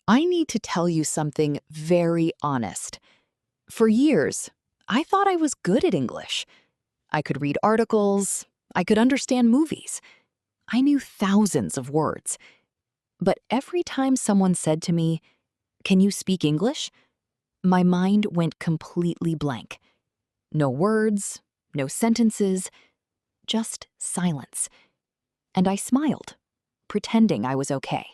I need to tell you something very honest. For years, I thought I was good at English. I could read articles, I could understand movies. I knew thousands of words. But every time someone said to me, "Can you speak English?" my mind went completely blank. No words, no sentences, just silence. And I smiled, pretending I was okay.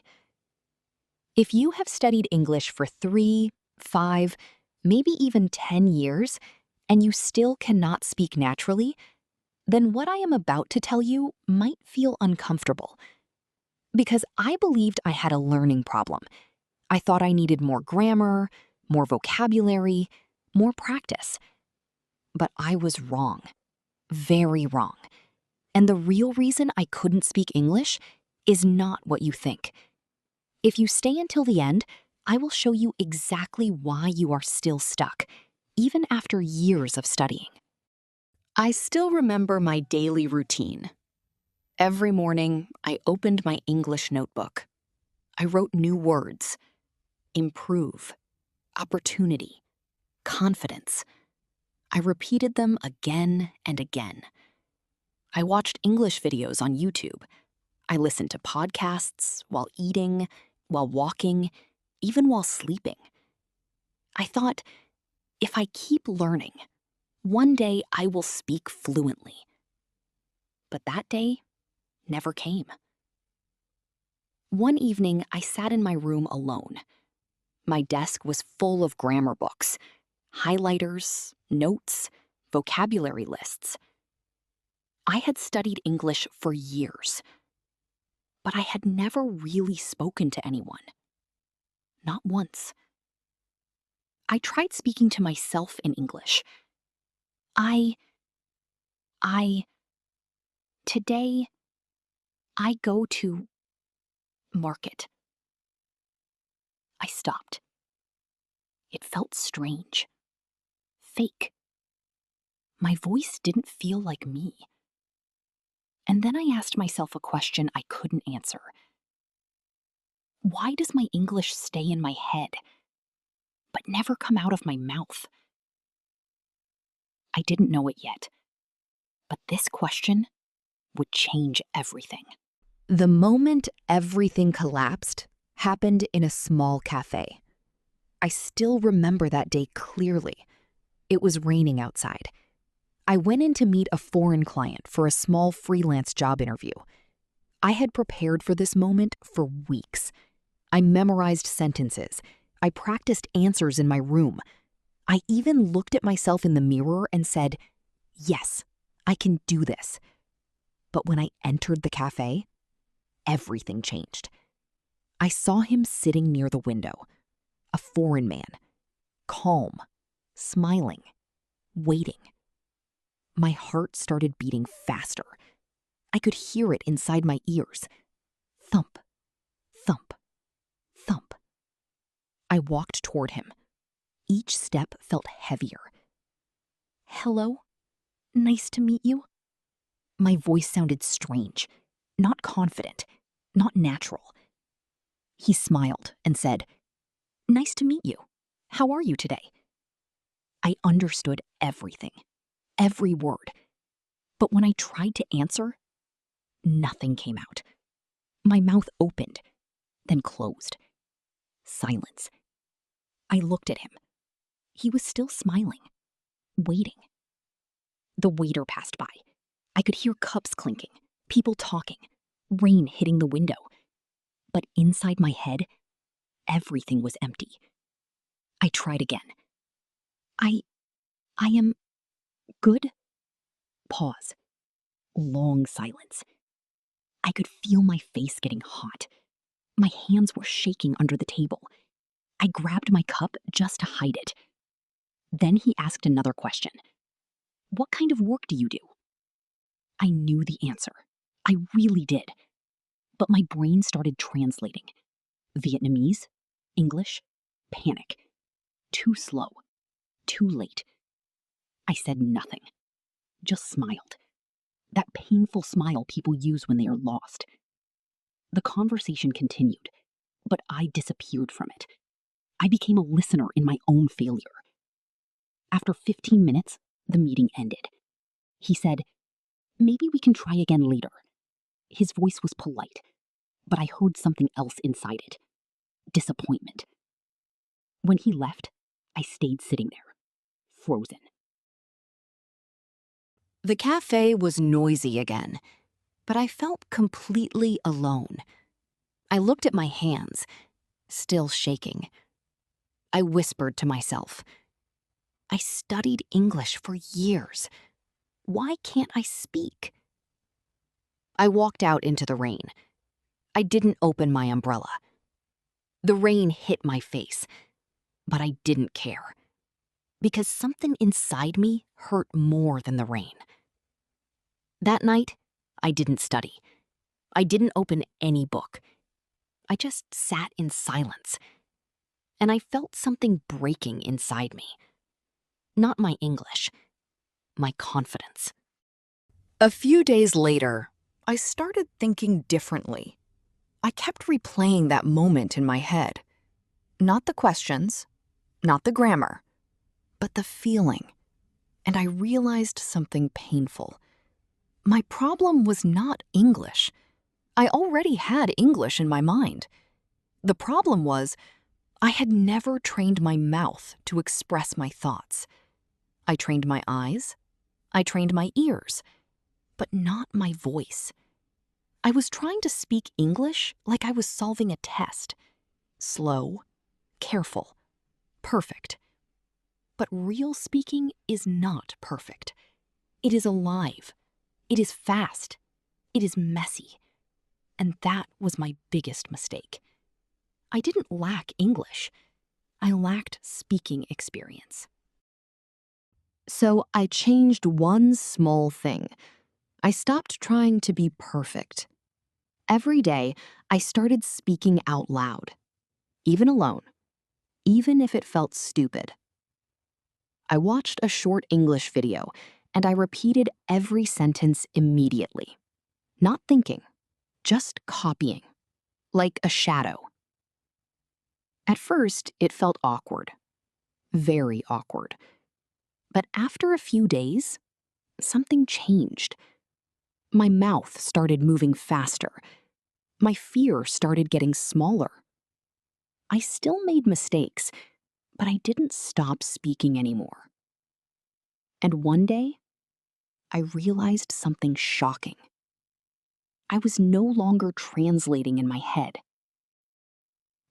If you have studied English for 3, 5, maybe even 10 years, and you still cannot speak naturally, then what I am about to tell you might feel uncomfortable. Because I believed I had a learning problem. I thought I needed more grammar, more vocabulary, more practice. But I was wrong. Very wrong. And the real reason I couldn't speak English is not what you think. If you stay until the end, I will show you exactly why you are still stuck, even after years of studying. I still remember my daily routine. Every morning, I opened my English notebook. I wrote new words: improve, opportunity, confidence. I repeated them again and again. I watched English videos on YouTube. I listened to podcasts while eating, while walking, even while sleeping. I thought, if I keep learning, one day I will speak fluently. But that day never came. One evening, I sat in my room alone. My desk was full of grammar books, highlighters, notes, vocabulary lists. I had studied English for years, but I had never really spoken to anyone. Not once. I tried speaking to myself in English. I, today, I go to market. I stopped. It felt strange. Fake. My voice didn't feel like me. And then I asked myself a question I couldn't answer. Why does my English stay in my head, but never come out of my mouth? I didn't know it yet, but this question would change everything. The moment everything collapsed happened in a small cafe. I still remember that day clearly. It was raining outside. I went in to meet a foreign client for a small freelance job interview. I had prepared for this moment for weeks. I memorized sentences. I practiced answers in my room. I even looked at myself in the mirror and said, "Yes, I can do this." But when I entered the cafe, everything changed. I saw him sitting near the window, a foreign man, calm, smiling, waiting. My heart started beating faster. I could hear it inside my ears. Thump, thump, thump. I walked toward him. Each step felt heavier. "Hello, nice to meet you." My voice sounded strange, not confident, not natural. He smiled and said, "Nice to meet you. How are you today?" I understood everything, every word. But when I tried to answer, nothing came out. My mouth opened, then closed. Silence. I looked at him. He was still smiling, waiting. The waiter passed by. I could hear cups clinking, people talking, rain hitting the window. But inside my head, everything was empty. I tried again. I am good? Pause. Long silence. I could feel my face getting hot. My hands were shaking under the table. I grabbed my cup just to hide it. Then he asked another question. "What kind of work do you do?" I knew the answer. I really did. But my brain started translating. Vietnamese, English, panic. Too slow. Too late. I said nothing. Just smiled. That painful smile people use when they are lost. The conversation continued. But I disappeared from it. I became a listener in my own failure. After 15 minutes, the meeting ended. He said, "Maybe we can try again later." His voice was polite, but I heard something else inside it. Disappointment. When he left, I stayed sitting there, frozen. The cafe was noisy again, but I felt completely alone. I looked at my hands, still shaking. I whispered to myself, I studied English for years. Why can't I speak? I walked out into the rain. I didn't open my umbrella. The rain hit my face, but I didn't care, because something inside me hurt more than the rain. That night, I didn't study. I didn't open any book. I just sat in silence, and I felt something breaking inside me. Not my English, my confidence. A few days later, I started thinking differently. I kept replaying that moment in my head. Not the questions, not the grammar, but the feeling. And I realized something painful. My problem was not English. I already had English in my mind. The problem was, I had never trained my mouth to express my thoughts. I trained my eyes, I trained my ears, but not my voice. I was trying to speak English like I was solving a test. Slow, careful, perfect. But real speaking is not perfect. It is alive. It is fast. It is messy. And that was my biggest mistake. I didn't lack English. I lacked speaking experience. So I changed one small thing. I stopped trying to be perfect. Every day, I started speaking out loud, even alone, even if it felt stupid. I watched a short English video, and I repeated every sentence immediately. Not thinking, just copying, like a shadow. At first, it felt awkward, very awkward. But after a few days, something changed. My mouth started moving faster. My fear started getting smaller. I still made mistakes, but I didn't stop speaking anymore. And one day, I realized something shocking. I was no longer translating in my head.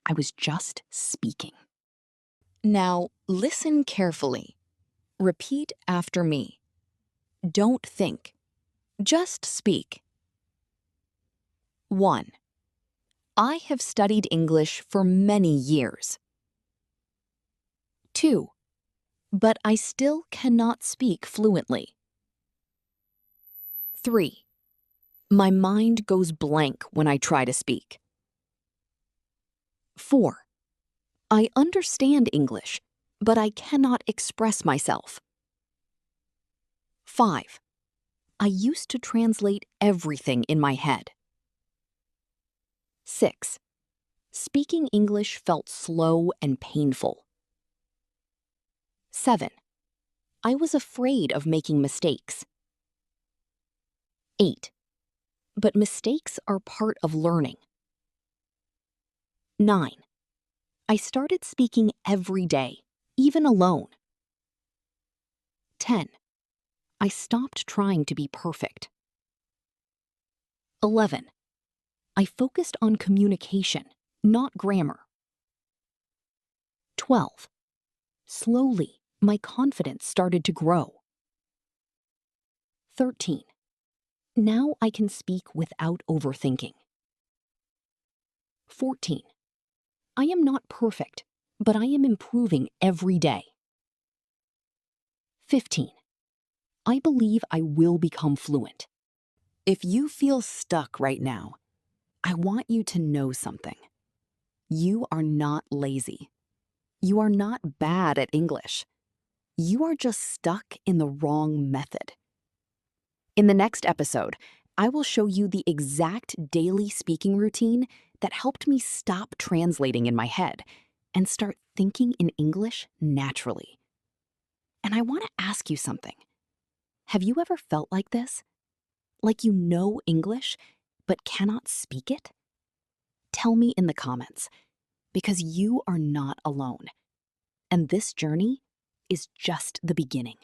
I was just speaking. Now, listen carefully. Repeat after me. Don't think. Just speak. 1. I have studied English for many years. 2. But I still cannot speak fluently. 3. My mind goes blank when I try to speak. 4. I understand English, but I cannot express myself. 5. I used to translate everything in my head. 6. Speaking English felt slow and painful. 7. I was afraid of making mistakes. 8. But mistakes are part of learning. 9. I started speaking every day, even alone. 10. I stopped trying to be perfect. 11. I focused on communication, not grammar. 12. Slowly, my confidence started to grow. 13. Now I can speak without overthinking. 14. I am not perfect, but I am improving every day. 15. I believe I will become fluent. If you feel stuck right now, I want you to know something. You are not lazy. You are not bad at English. You are just stuck in the wrong method. In the next episode, I will show you the exact daily speaking routine that helped me stop translating in my head and start thinking in English naturally. And I want to ask you something. Have you ever felt like this? Like you know English, but cannot speak it? Tell me in the comments, because you are not alone. And this journey is just the beginning.